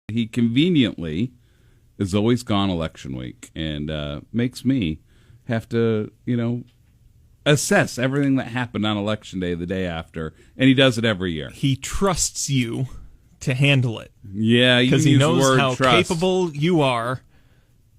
He conveniently is always gone election week and makes me have to, assess everything that happened on election day the day after. And he does it every year. He trusts you to handle it. Yeah, because he knows how trust. capable you are.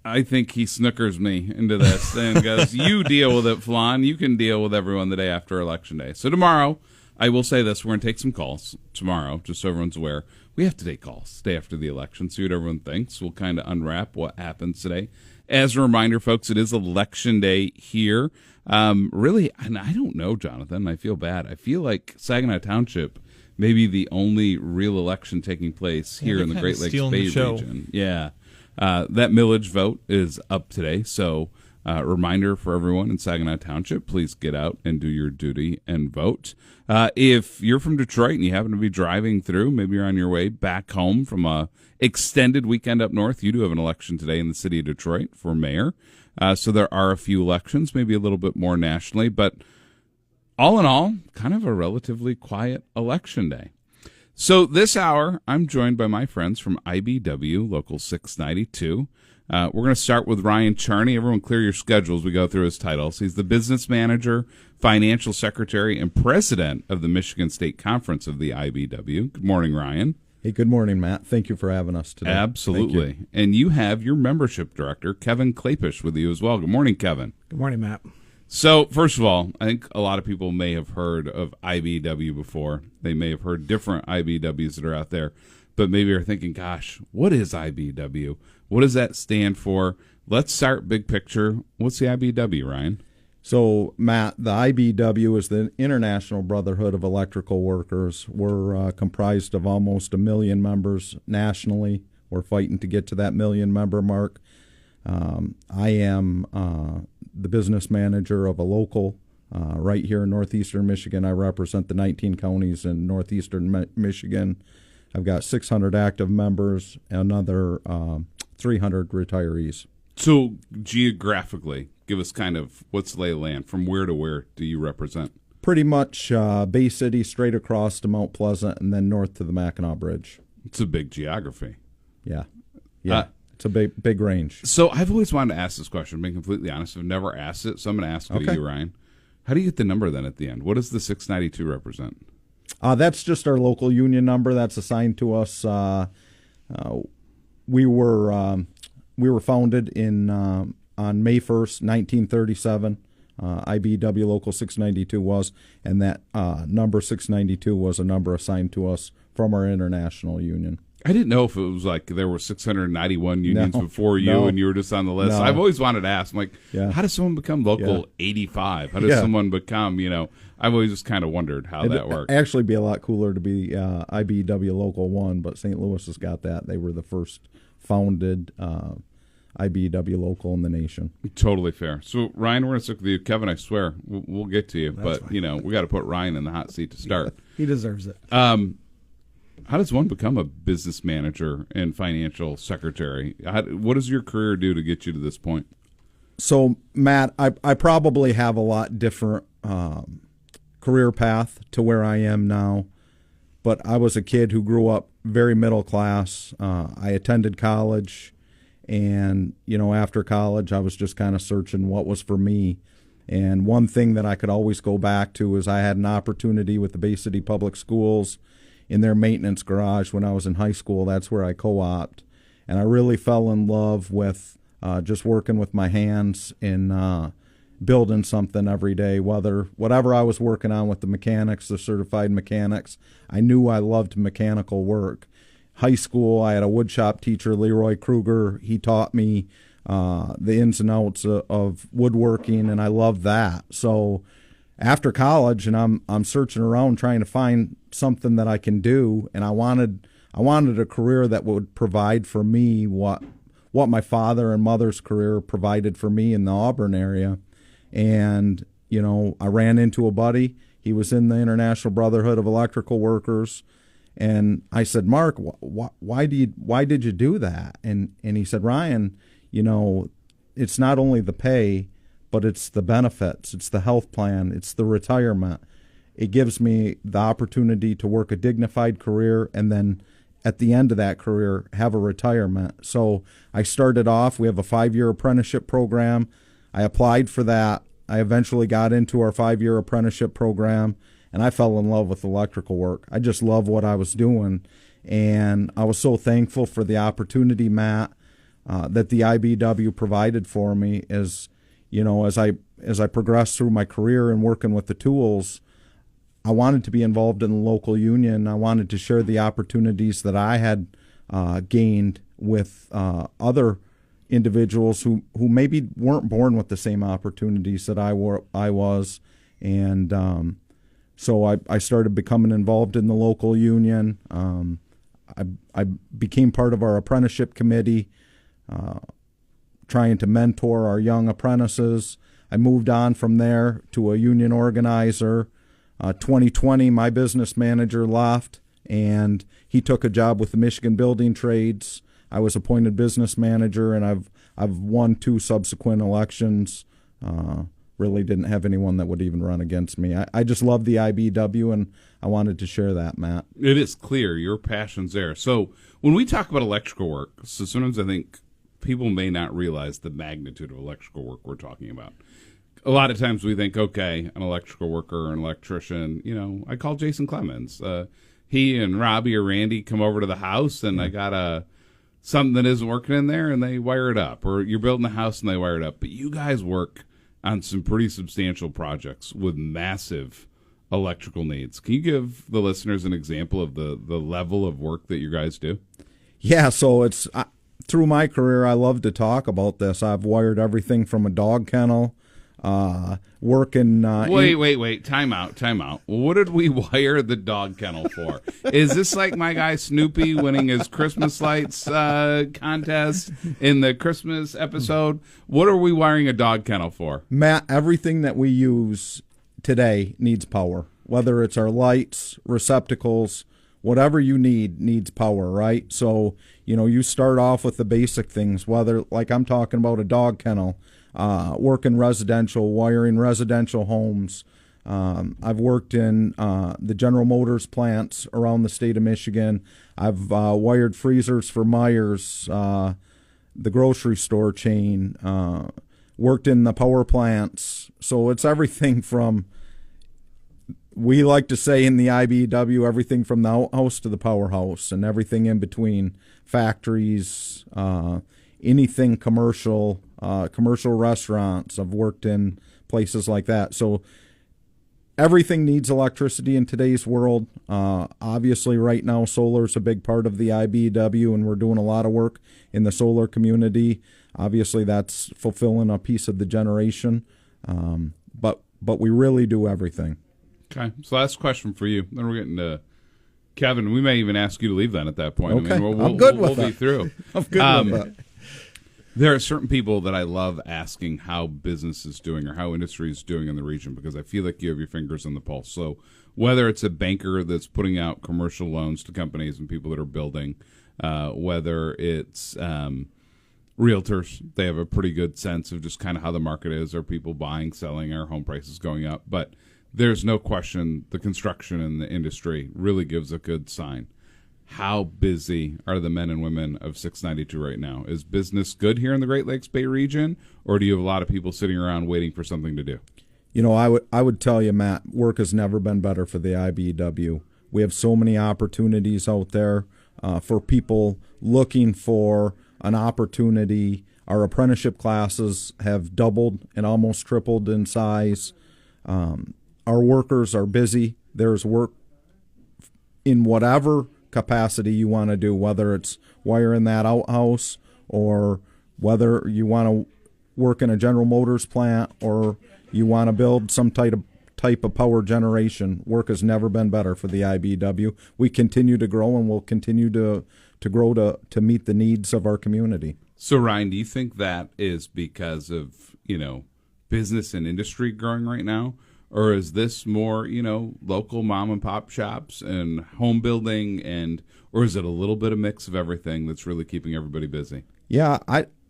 I think he snookers me into this and goes, you deal with it, Flan. You can deal with everyone the day after election day. So tomorrow, I will say this, we're going to take some calls tomorrow, just so everyone's aware. We have to take calls day after the election, see what everyone thinks. We'll kind of unwrap what happens today. As a reminder, folks, it is election day here. Really, and I don't know, Jonathan, I feel bad. I feel like Saginaw Township may be the only real election taking place here in the Great Lakes Bay region. Yeah. That millage vote is up today, so reminder for everyone in Saginaw Township, please get out and do your duty and vote. If you're from Detroit and you happen to be driving through, maybe you're on your way back home from a extended weekend up north, you do have an election today in the city of Detroit for mayor. So there are a few elections, maybe a little bit more nationally, but all in all, kind of a relatively quiet election day. So this hour, I'm joined by my friends from IBW Local 692. We're going to start with Ryan Charney. Everyone clear your schedules. We go through his titles. He's the business manager, financial secretary, and president of the Michigan State Conference of the IBW. Good morning, Ryan. Hey, good morning, Matt. Thank you for having us today. Absolutely. And you have your membership director, Kevin Klapish, with you as well. Good morning, Kevin. Good morning, Matt. So, first of all, I think a lot of people may have heard of IBW before. They may have heard different IBWs that are out there, but maybe are thinking, gosh, what is IBW? What does that stand for? Let's start big picture. What's the IBW, Ryan? So, Matt, the IBW is the International Brotherhood of Electrical Workers. We're comprised of almost 1 million members nationally. We're fighting to get to that 1 million member mark. I am the business manager of a local right here in northeastern Michigan. I represent the 19 counties in northeastern Michigan. I've got 600 active members, another 300 retirees. So geographically, give us kind of what's the lay of land. From where to where do you represent? Pretty much Bay City straight across to Mount Pleasant and then north to the Mackinac Bridge. It's a big geography. Yeah. It's a big range. So I've always wanted to ask this question, being completely honest. I've never asked it, so I'm going to ask it to you, Ryan. How do you get the number then at the end? What does the 692 represent? That's just our local union number that's assigned to us. We were founded on May 1st, 1937. IBW Local 692 was, and that number 692 was a number assigned to us from our international union. I didn't know if it was like there were 691 unions before you and you were just on the list. No. I've always wanted to ask, I'm like, how does someone become local 85? How does someone become, I've always just kind of wondered how that works. It'd actually be a lot cooler to be IBW Local 1, but St. Louis has got that. They were the first founded IBW local in the nation. Totally fair. So, Ryan, we're going to stick with you. Kevin, I swear, we'll get to you. That's but, fine. We got to put Ryan in the hot seat to start. He deserves it. How does one become a business manager and financial secretary? What does your career do to get you to this point? So, Matt, I probably have a lot different career path to where I am now, but I was a kid who grew up very middle class. I attended college, and, after college, I was just kind of searching what was for me. And one thing that I could always go back to is I had an opportunity with the Bay City Public Schools in their maintenance garage when I was in high school. That's where I co-opted. And I really fell in love with just working with my hands and building something every day, whatever I was working on with the mechanics, the certified mechanics. I knew I loved mechanical work. High school, I had a woodshop teacher, Leroy Kruger. He taught me the ins and outs of woodworking, and I loved that. So after college, and I'm searching around trying to find something that I can do, and I wanted a career that would provide for me what my father and mother's career provided for me in the Auburn area. And I ran into a buddy. He was in the International Brotherhood of Electrical Workers, and I said, Mark, why did you do that? And he said, Ryan, it's not only the pay, but it's the benefits, it's the health plan, it's the retirement. It gives me the opportunity to work a dignified career and then at the end of that career, have a retirement. So I started off, we have a 5-year apprenticeship program. I applied for that. I eventually got into our 5-year apprenticeship program, and I fell in love with electrical work. I just love what I was doing, and I was so thankful for the opportunity, Matt, that the IBEW provided for me. As I progressed through my career and working with the tools, I wanted to be involved in the local union. I wanted to share the opportunities that I had gained with other individuals who maybe weren't born with the same opportunities that I was. And so I started becoming involved in the local union. I became part of our apprenticeship committee, trying to mentor our young apprentices. I moved on from there to a union organizer. 2020, my business manager left, and he took a job with the Michigan Building Trades. I was appointed business manager, and I've won 2 subsequent elections. Really didn't have anyone that would even run against me. I just love the IBEW, and I wanted to share that, Matt. It is clear your passion's there. So when we talk about electrical work, so sometimes I think people may not realize the magnitude of electrical work we're talking about. A lot of times we think, okay, an electrical worker, an electrician, I call Jason Clemens. He and Robbie or Randy come over to the house, and I got something that isn't working in there, and they wire it up. Or you're building a house, and they wire it up. But you guys work on some pretty substantial projects with massive electrical needs. Can you give the listeners an example of the level of work that you guys do? Yeah, so it's through my career, I love to talk about this. I've wired everything from a dog kennel, working. Wait! Time out. Well, what did we wire the dog kennel for? Is this like my guy Snoopy winning his Christmas lights contest in the Christmas episode? What are we wiring a dog kennel for? Matt, everything that we use today needs power. Whether it's our lights, receptacles, whatever you need needs power, right? So you start off with the basic things. Whether, like I'm talking about, a dog kennel. Working residential, wiring residential homes. I've worked in the General Motors plants around the state of Michigan. I've wired freezers for Myers, the grocery store chain. Worked in the power plants. So it's everything from, we like to say in the IBEW, everything from the outhouse to the powerhouse and everything in between. Factories, anything commercial. Commercial restaurants. I've worked in places like that. So everything needs electricity in today's world. Obviously, right now, solar is a big part of the IBEW, and we're doing a lot of work in the solar community. Obviously, that's fulfilling a piece of the generation. But we really do everything. Okay. So last question for you. Then we're getting to Kevin. We may even ask you to leave then at that point. Okay. I'm good with that. We'll be through. I'm good with that. There are certain people that I love asking how business is doing or how industry is doing in the region, because I feel like you have your fingers on the pulse. So whether it's a banker that's putting out commercial loans to companies and people that are building, whether it's realtors, they have a pretty good sense of just kind of how the market is. Are people buying, selling, are home prices going up? But there's no question the construction in the industry really gives a good sign. How busy are the men and women of 692 right now? Is business good here in the Great Lakes Bay region, or do you have a lot of people sitting around waiting for something to do? I would tell you, Matt, work has never been better for the IBEW. We have so many opportunities out there for people looking for an opportunity. Our apprenticeship classes have doubled and almost tripled in size. Our workers are busy. There's work in whatever capacity you want to do, whether it's wiring that outhouse or whether you want to work in a General Motors plant or you want to build some type of power generation. Work has never been better for the IBEW. We continue to grow, and we'll continue to grow to meet the needs of our community. So, Ryan, do you think that is because of, business and industry growing right now? Or is this more, local mom and pop shops and home building, or is it a little bit of mix of everything that's really keeping everybody busy? Yeah,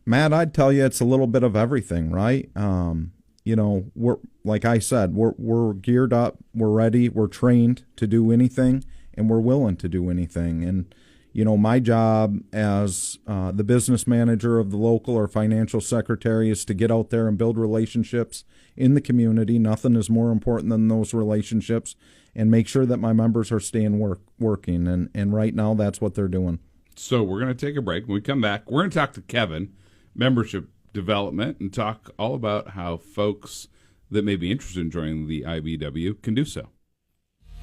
Matt, I'd tell you it's a little bit of everything, right? We're, like I said, we're geared up, we're ready, we're trained to do anything, and we're willing to do anything. And My job as the business manager of the local or financial secretary is to get out there and build relationships in the community. Nothing is more important than those relationships, and make sure that my members are staying working. And right now, that's what they're doing. So we're going to take a break. When we come back, we're going to talk to Kevin, membership development, and talk all about how folks that may be interested in joining the IBW can do so.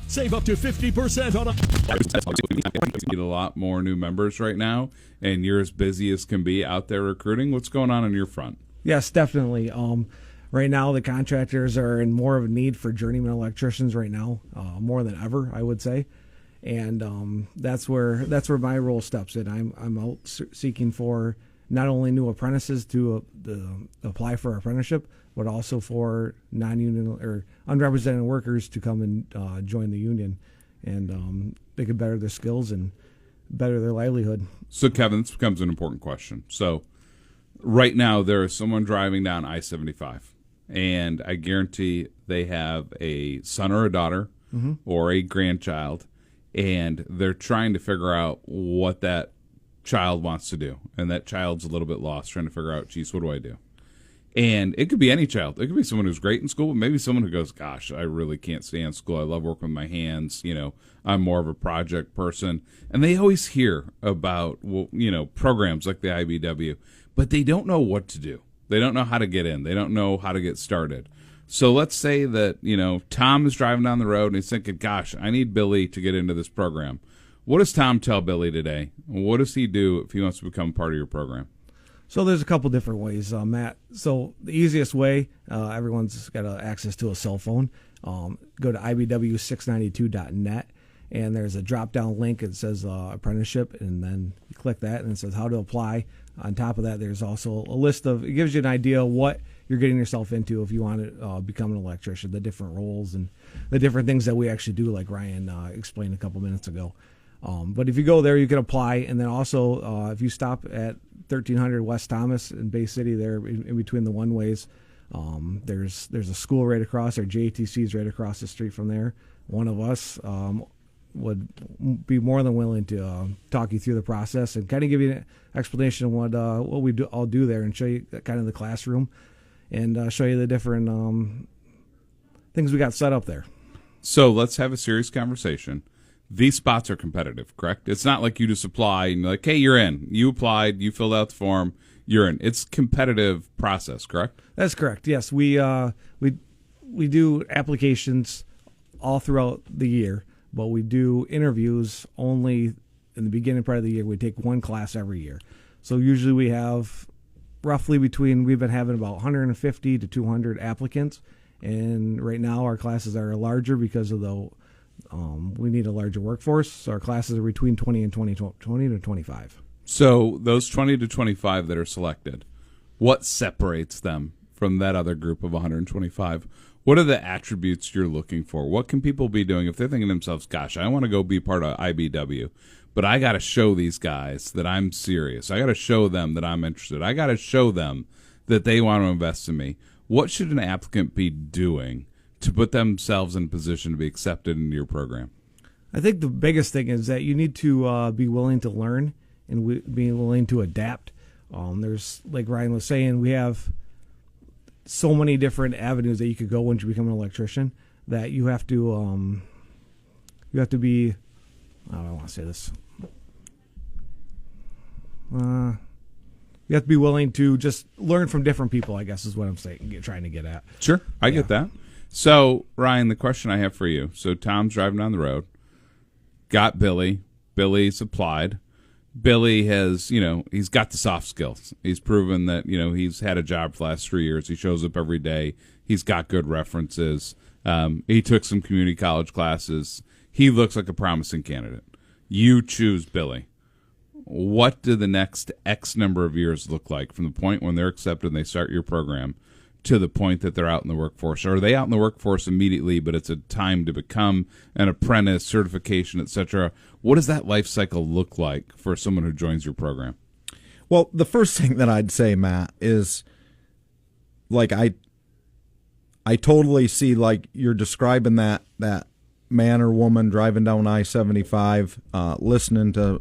Save up to 50% on a... Need a lot more new members right now, and you're as busy as can be out there recruiting. What's going on your front? Yes, definitely. Right now, the contractors are in more of a need for journeyman electricians right now, more than ever, I would say. And that's where my role steps in. I'm out seeking for not only new apprentices to apply for apprenticeship, but also for non-union or unrepresented workers to come and join the union, and they can better their skills and better their livelihood. So, Kevin, this becomes an important question. So, right now, there is someone driving down I-75, and I guarantee they have a son or a daughter or a grandchild, and they're trying to figure out what that child wants to do, and that child's a little bit lost, trying to figure out, geez, what do I do? And it could be any child. It could be someone who's great in school, but maybe someone who goes, gosh, I really can't stand school. I love working with my hands. I'm more of a project person. And they always hear about, programs like the IBW, but they don't know what to do. They don't know how to get in. They don't know how to get started. So let's say that, Tom is driving down the road and he's thinking, gosh, I need Billy to get into this program. What does Tom tell Billy today? What does he do if he wants to become part of your program? So there's a couple different ways, Matt. So the easiest way, everyone's got access to a cell phone. Go to ibw692.net, and there's a drop-down link that says apprenticeship, and then you click that, and it says how to apply. On top of that, there's also a list of, it gives you an idea of what you're getting yourself into if you want to become an electrician, the different roles and the different things that we actually do, like Ryan explained a couple minutes ago. But if you go there, you can apply, and then also if you stop at 1300 West Thomas in Bay City, there in between the one-ways, there's a school right across. Our JTC is right across the street from there. One of us would be more than willing to talk you through the process and kind of give you an explanation of what we all do there, and show you kind of the classroom, and show you the different things we got set up there. So let's have a serious conversation. These spots are competitive, correct? It's not like you just apply and you're like, hey, you're in. You applied, you filled out the form, you're in. It's a competitive process, correct? That's correct. Yes, we do applications all throughout the year, but we do interviews only in the beginning part of the year. We take one class every year. So usually we have we've been having about 150 to 200 applicants, and right now our classes are larger because of we need a larger workforce, so our classes are between 20 to 25. So those 20 to 25 that are selected, what separates them from that other group of 125? What are the attributes you're looking for? What can people be doing if they're thinking to themselves, gosh, I want to go be part of IBW, but I got to show these guys that I'm serious. I got to show them that I'm interested. I got to show them that they want to invest in me. What should an applicant be doing to put themselves in a position to be accepted into your program? I think the biggest thing is that you need to be willing to learn and be willing to adapt. There's, like Ryan was saying, we have so many different avenues that you could go once you become an electrician that you have to be, I don't want to say this. You have to be willing to just learn from different people, I guess is what I'm trying to get at. Sure, I get that. So, Ryan, the question I have for you. So, Tom's driving down the road, got Billy. Billy's applied. Billy has, he's got the soft skills. He's proven that, he's had a job for the last 3 years. He shows up every day. He's got good references. He took some community college classes. He looks like a promising candidate. You choose Billy. What do the next X number of years look like from the point when they're accepted and they start your program to the point that they're out in the workforce? Or are they out in the workforce immediately, but it's a time to become an apprentice, certification, etc.? What does that life cycle look like for someone who joins your program? Well, the first thing that I'd say, Matt, is like I totally see, like you're describing that man or woman driving down I-75, listening to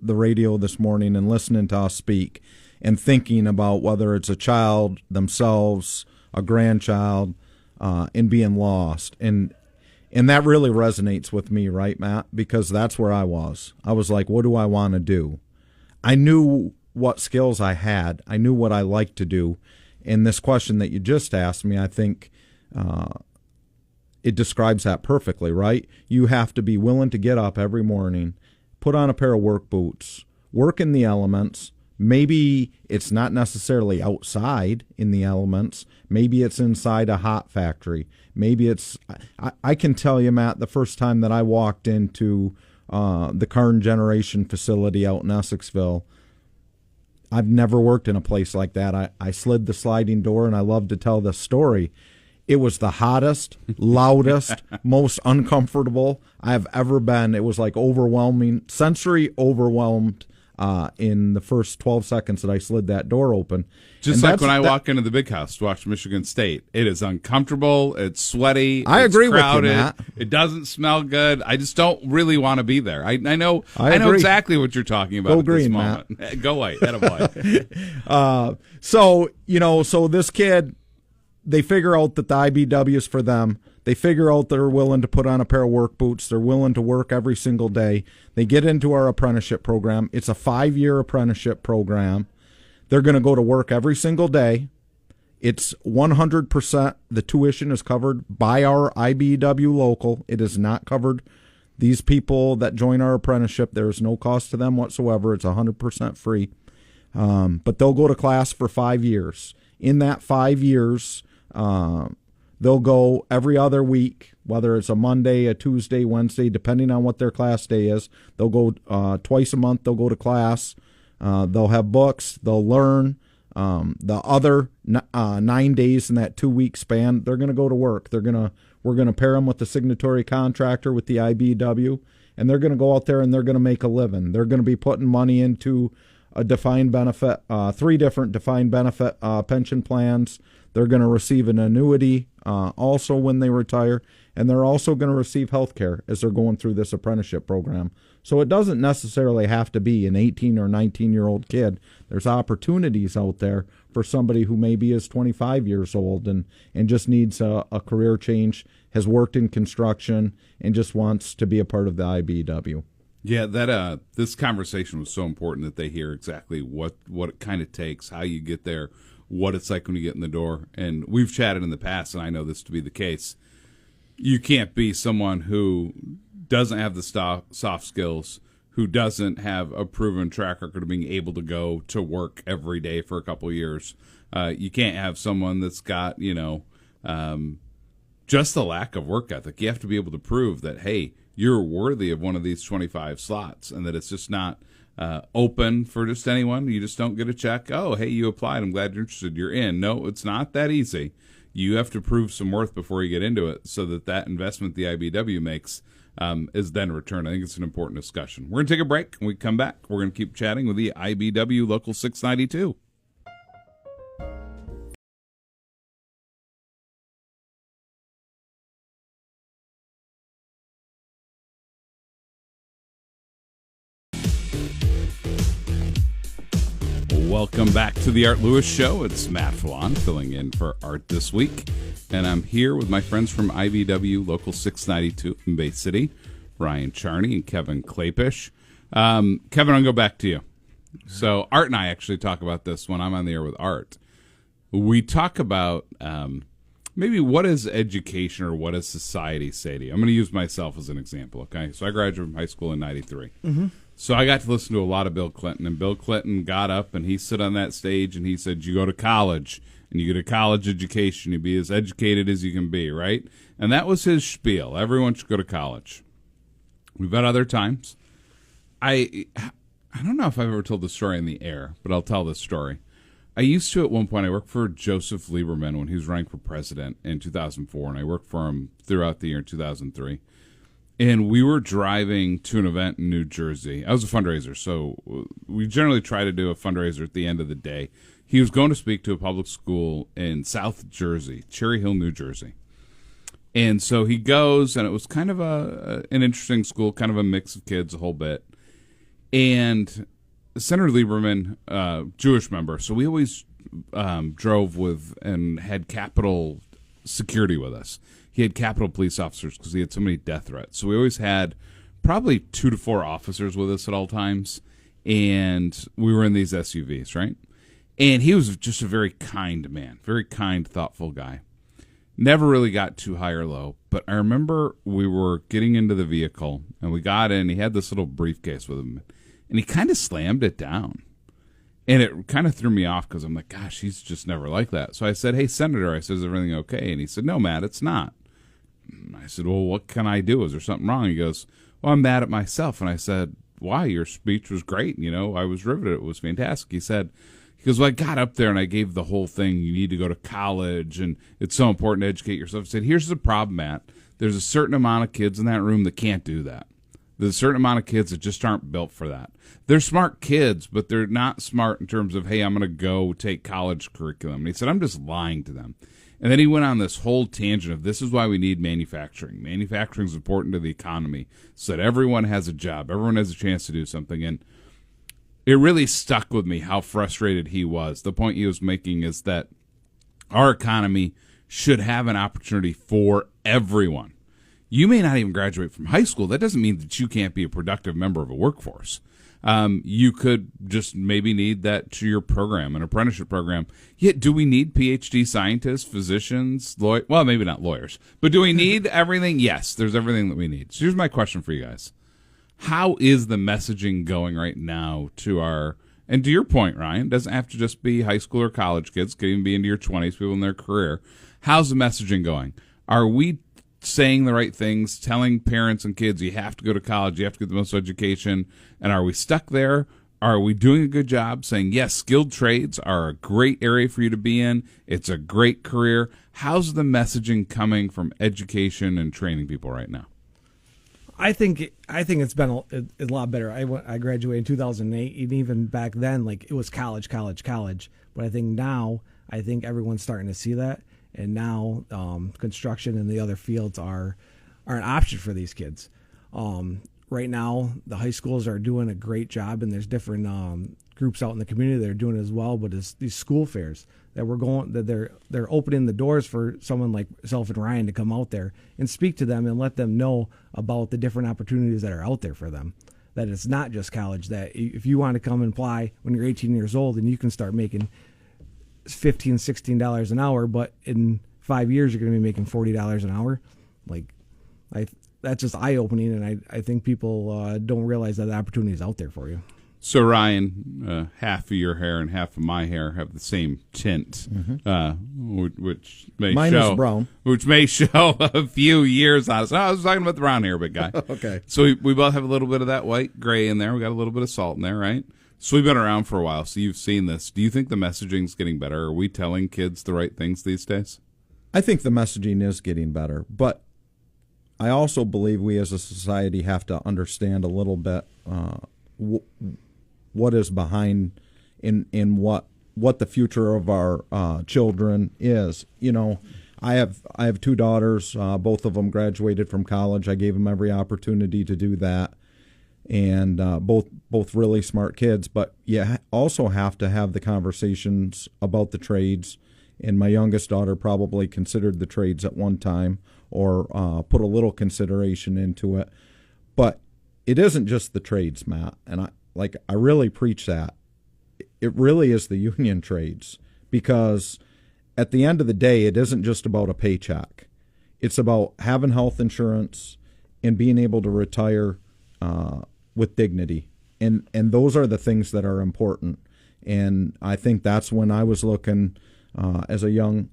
the radio this morning and listening to us speak and thinking about whether it's a child themselves, a grandchild, and being lost. And that really resonates with me, right, Matt? Because that's where I was. I was like, what do I want to do? I knew what skills I had. I knew what I liked to do. And this question that you just asked me, I think it describes that perfectly, right? You have to be willing to get up every morning, put on a pair of work boots, work in the elements. Maybe it's not necessarily outside in the elements. Maybe it's inside a hot factory. Maybe it's, I can tell you, Matt, the first time that I walked into the Karn Generation facility out in Essexville, I've never worked in a place like that. I slid the sliding door, and I love to tell this story. It was the hottest, loudest, most uncomfortable I've ever been. It was like overwhelming, sensory overwhelmed in the first 12 seconds that I slid that door open. Just like when I walk into the big house to watch Michigan State. It is uncomfortable. It's sweaty. I agree crowded, with you, Matt. It doesn't smell good. I just don't really want to be there. I know exactly what you're talking about. Go at green, this moment. Matt. Go white. Attaboy. So this kid, they figure out that the IBW is for them. They figure out they're willing to put on a pair of work boots. They're willing to work every single day. They get into our apprenticeship program. It's a 5-year apprenticeship program. They're going to go to work every single day. It's 100%. The tuition is covered by our IBEW local. It is not covered. These people that join our apprenticeship, there is no cost to them whatsoever. It's 100% free. But they'll go to class for 5 years. In that 5 years, they'll go every other week, whether it's a Monday, a Tuesday, Wednesday, depending on what their class day is. They'll go twice a month. They'll go to class. They'll have books. They'll learn. The other 9 days in that 2-week span, they're going to go to work. We're going to pair them with the signatory contractor with the IBEW, and they're going to go out there and they're going to make a living. They're going to be putting money into a defined benefit, 3 different defined benefit pension plans. They're going to receive an annuity also when they retire, and they're also going to receive health care as they're going through this apprenticeship program. So it doesn't necessarily have to be an 18 or 19-year-old kid. There's opportunities out there for somebody who maybe is 25 years old and just needs a career change, has worked in construction, and just wants to be a part of the IBEW. Yeah, that this conversation was so important that they hear exactly what it kind of takes, how you get there, what it's like when you get in the door. And we've chatted in the past, and I know this to be the case. You can't be someone who doesn't have the soft skills, who doesn't have a proven track record of being able to go to work every day for a couple of years. You can't have someone that's got, just the lack of work ethic. You have to be able to prove that, hey, you're worthy of one of these 25 slots, and that it's just not open for just anyone. You just don't get a check. Oh, hey, you applied. I'm glad you're interested. You're in. No, it's not that easy. You have to prove some worth before you get into it, so that investment the IBEW makes is then returned. I think it's an important discussion. We're going to take a break. When we come back, we're going to keep chatting with the IBEW Local 692. Welcome back to the Art Lewis Show. It's Matt Fallon filling in for Art this week. And I'm here with my friends from IBEW Local 692 in Bay City, Ryan Charney and Kevin Klapish. Kevin, I'll go back to you. So Art and I actually talk about this when I'm on the air with Art. We talk about maybe what does education or what does society say to you? I'm going to use myself as an example, okay? So I graduated from high school in 93. Mm-hmm. So I got to listen to a lot of Bill Clinton, and Bill Clinton got up and he stood on that stage and he said, you go to college and you get a college education, you be as educated as you can be, right? And that was his spiel. Everyone should go to college. We've had other times. I don't know if I've ever told the story in the air, but I'll tell this story. I used to, at one point, I worked for Joseph Lieberman when he was running for president in 2004, and I worked for him throughout the year 2003. And we were driving to an event in New Jersey. I was a fundraiser, so we generally try to do a fundraiser at the end of the day. He was going to speak to a public school in South Jersey, Cherry Hill, New Jersey. And so he goes, and it was kind of an interesting school, kind of a mix of kids, a whole bit. And Senator Lieberman, Jewish member, so we always drove with and had Capitol security with us. He had Capitol police officers because he had so many death threats. So we always had probably 2 to 4 officers with us at all times, and we were in these SUVs, right? And he was just a very kind man, very kind, thoughtful guy. Never really got too high or low, but I remember we were getting into the vehicle, and we got in. He had this little briefcase with him, and he kind of slammed it down. And it kind of threw me off because I'm like, gosh, he's just never like that. So I said, hey, Senator, I said, is everything okay? And he said, no, Matt, it's not. And I said, well, what can I do? Is there something wrong? He goes, well, I'm mad at myself. And I said, why? Your speech was great. You know, I was riveted. It was fantastic. He goes, well, I got up there and I gave the whole thing. You need to go to college, and it's so important to educate yourself. I said, here's the problem, Matt. There's a certain amount of kids in that room that can't do that. There's a certain amount of kids that just aren't built for that. They're smart kids, but they're not smart in terms of, hey, I'm going to go take college curriculum. And he said, I'm just lying to them. And then he went on this whole tangent of this is why we need manufacturing. Manufacturing is important to the economy so that everyone has a job. Everyone has a chance to do something. And it really stuck with me how frustrated he was. The point he was making is that our economy should have an opportunity for everyone. You may not even graduate from high school. That doesn't mean that you can't be a productive member of a workforce. You could just maybe need that to your program, an apprenticeship program. Yet, do we need PhD scientists, physicians, lawyers? Well, maybe not lawyers. But do we need everything? Yes, there's everything that we need. So here's my question for you guys. How is the messaging going right now to our, and to your point, Ryan, it doesn't have to just be high school or college kids, it could even be into your 20s, people in their career. How's the messaging going? Are we saying the right things, telling parents and kids you have to go to college, you have to get the most education, and are we stuck there? Are we doing a good job saying, yes, skilled trades are a great area for you to be in, it's a great career? How's the messaging coming from education and training people right now? I think it's been a lot better. I graduated in 2008, and even back then, like, it was college. But I think now, everyone's starting to see that, and now construction and the other fields are an option for these kids. Right now, the high schools are doing a great job, and there's different groups out in the community that are doing it as well. But it's these school fairs that they're opening the doors for someone like myself and Ryan to come out there and speak to them and let them know about the different opportunities that are out there for them. That it's not just college. That if you want to come and apply when you're 18 years old, and you can start making $15, $16 an hour, but in 5 years you're going to be making $40 an hour. That's just eye-opening, and I think people don't realize that the opportunity is out there for you. So, Ryan, half of your hair and half of my hair have the same tint, which may Mine show is brown. Which may show a few years on us. No, I was talking about the brown hair, big guy. Okay. So we both have a little bit of that white gray in there. We got a little bit of salt in there, right? So we've been around for a while, so you've seen this. Do you think the messaging's getting better? Are we telling kids the right things these days? I think the messaging is getting better, but I also believe we as a society have to understand a little bit what is behind in what the future of our children is. You know, I have 2 daughters. Both of them graduated from college. I gave them every opportunity to do that, and both really smart kids. But you also have to have the conversations about the trades. And my youngest daughter probably considered the trades at one time, or put a little consideration into it. But it isn't just the trades, Matt, and I really preach that. It really is the union trades, because at the end of the day, it isn't just about a paycheck. It's about having health insurance and being able to retire with dignity. And those are the things that are important. And I think that's when I was looking as a young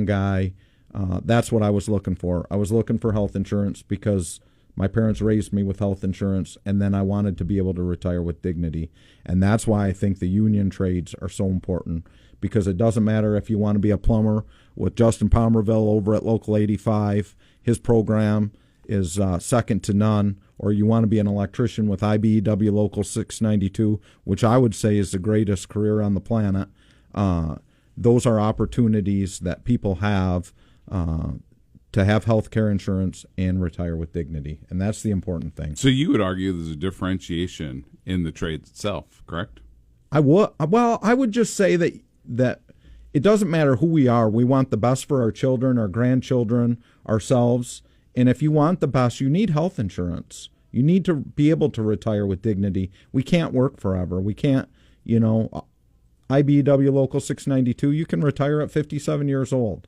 guy. That's what I was looking for. I was looking for health insurance because my parents raised me with health insurance, and then I wanted to be able to retire with dignity. And that's why I think the union trades are so important, because it doesn't matter if you want to be a plumber with Justin Palmerville over at Local 85. His program is second to none. Or you want to be an electrician with IBEW Local 692, which I would say is the greatest career on the planet. Those are opportunities that people have to have health care insurance and retire with dignity. And that's the important thing. So you would argue there's a differentiation in the trade itself, correct? I would just say that it doesn't matter who we are. We want the best for our children, our grandchildren, ourselves. And if you want the best, you need health insurance. You need to be able to retire with dignity. We can't work forever. We can't, IBEW Local 692, you can retire at 57 years old.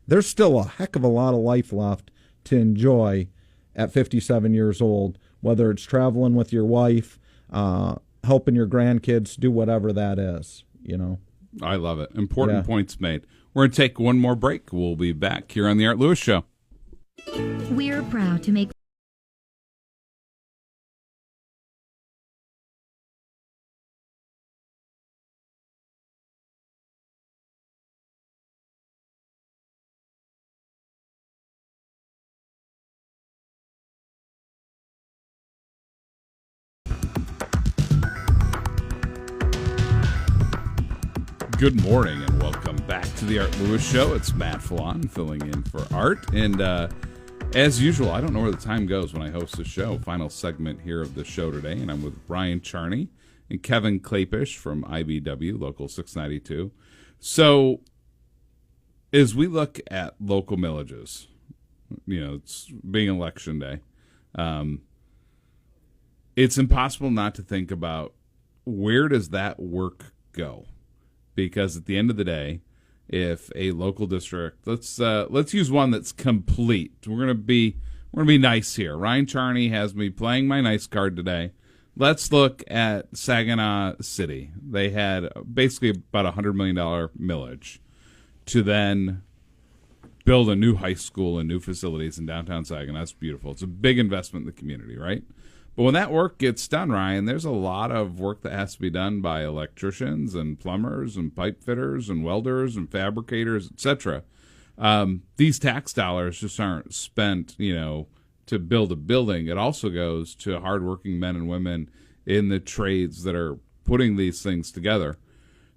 There's still a heck of a lot of life left to enjoy at 57 years old, whether it's traveling with your wife, helping your grandkids, do whatever that is, I love it. Important points made. We're going to take one more break. We'll be back here on the Art Lewis Show. We're proud to make Good morning and welcome back to the Art Lewis Show. It's Matt Fallon filling in for Art. And as usual, I don't know where the time goes when I host the show. Final segment here of the show today. And I'm with Ryan Charney and Kevin Klapish from IBEW Local 692. So as we look at local millages, it's being election day, it's impossible not to think about where does that work go? Because at the end of the day, if a local district, let's use one that's complete. We're gonna be nice here. Ryan Charney has me playing my nice card today. Let's look at Saginaw City. They had basically about $100 million millage to then build a new high school and new facilities in downtown Saginaw. That's beautiful. It's a big investment in the community, right? But when that work gets done, Ryan, there's a lot of work that has to be done by electricians and plumbers and pipe fitters and welders and fabricators, etc. These tax dollars just aren't spent, to build a building. It also goes to hardworking men and women in the trades that are putting these things together.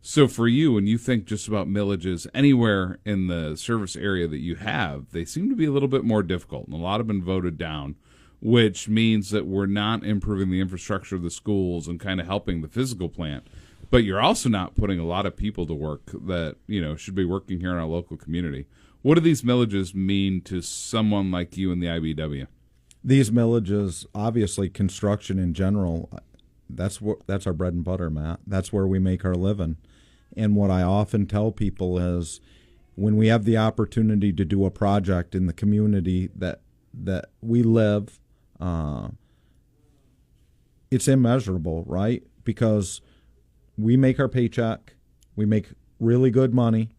So for you, when you think just about millages anywhere in the service area that you have, they seem to be a little bit more difficult, and a lot have been voted down, which means that we're not improving the infrastructure of the schools and kind of helping the physical plant. But you're also not putting a lot of people to work that, should be working here in our local community. What do these millages mean to someone like you in the IBEW? These millages, obviously construction in general, that's our bread and butter, Matt. That's where we make our living. And what I often tell people is when we have the opportunity to do a project in the community that we live, it's immeasurable, right? Because we make our paycheck, we make really good money,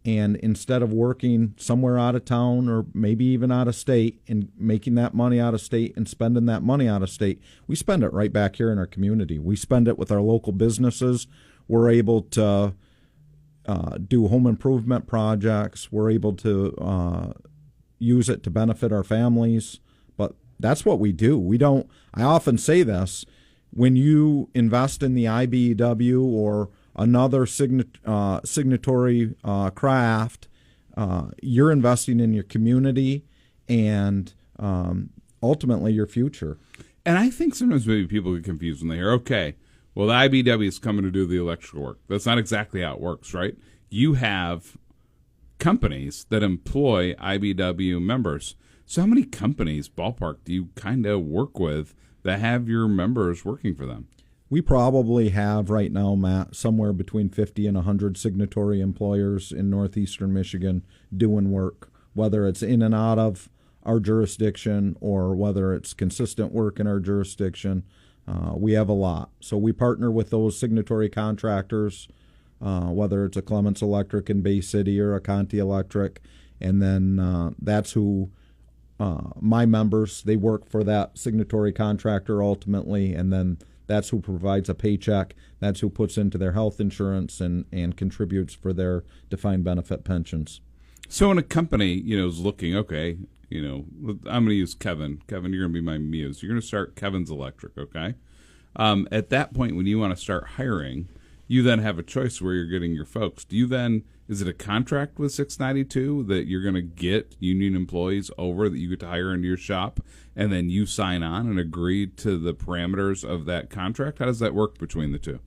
and instead of working somewhere out of town or maybe even out of state and making that money out of state and spending that money out of state, we spend it right back here in our community. We spend it with our local businesses. We're able to do home improvement projects. We're able to use it to benefit our families. But that's what we do. I often say this, when you invest in the IBEW or another signatory craft, you're investing in your community and ultimately your future. And I think sometimes maybe people get confused when they hear, okay, well, the IBEW is coming to do the electrical work. That's not exactly how it works, right? You have companies that employ IBEW members. So how many companies, ballpark, do you kind of work with that have your members working for them? We probably have right now, Matt, somewhere between 50 and 100 signatory employers in northeastern Michigan doing work, whether it's in and out of our jurisdiction or whether it's consistent work in our jurisdiction. We have a lot. So we partner with those signatory contractors, whether it's a Clements Electric in Bay City or a Conti Electric, and then that's who my members, they work for that signatory contractor ultimately, and then that's who provides a paycheck. That's who puts into their health insurance and contributes for their defined benefit pensions. So when a company, is looking, okay, I'm going to use Kevin. Kevin, you're going to be my muse. You're going to start Kevin's Electric, okay? At that point, when you want to start hiring, you then have a choice where you're getting your folks. Do you then, is it a contract with 692 that you're going to get union employees over that you get to hire into your shop, and then you sign on and agree to the parameters of that contract? How does that work between the two?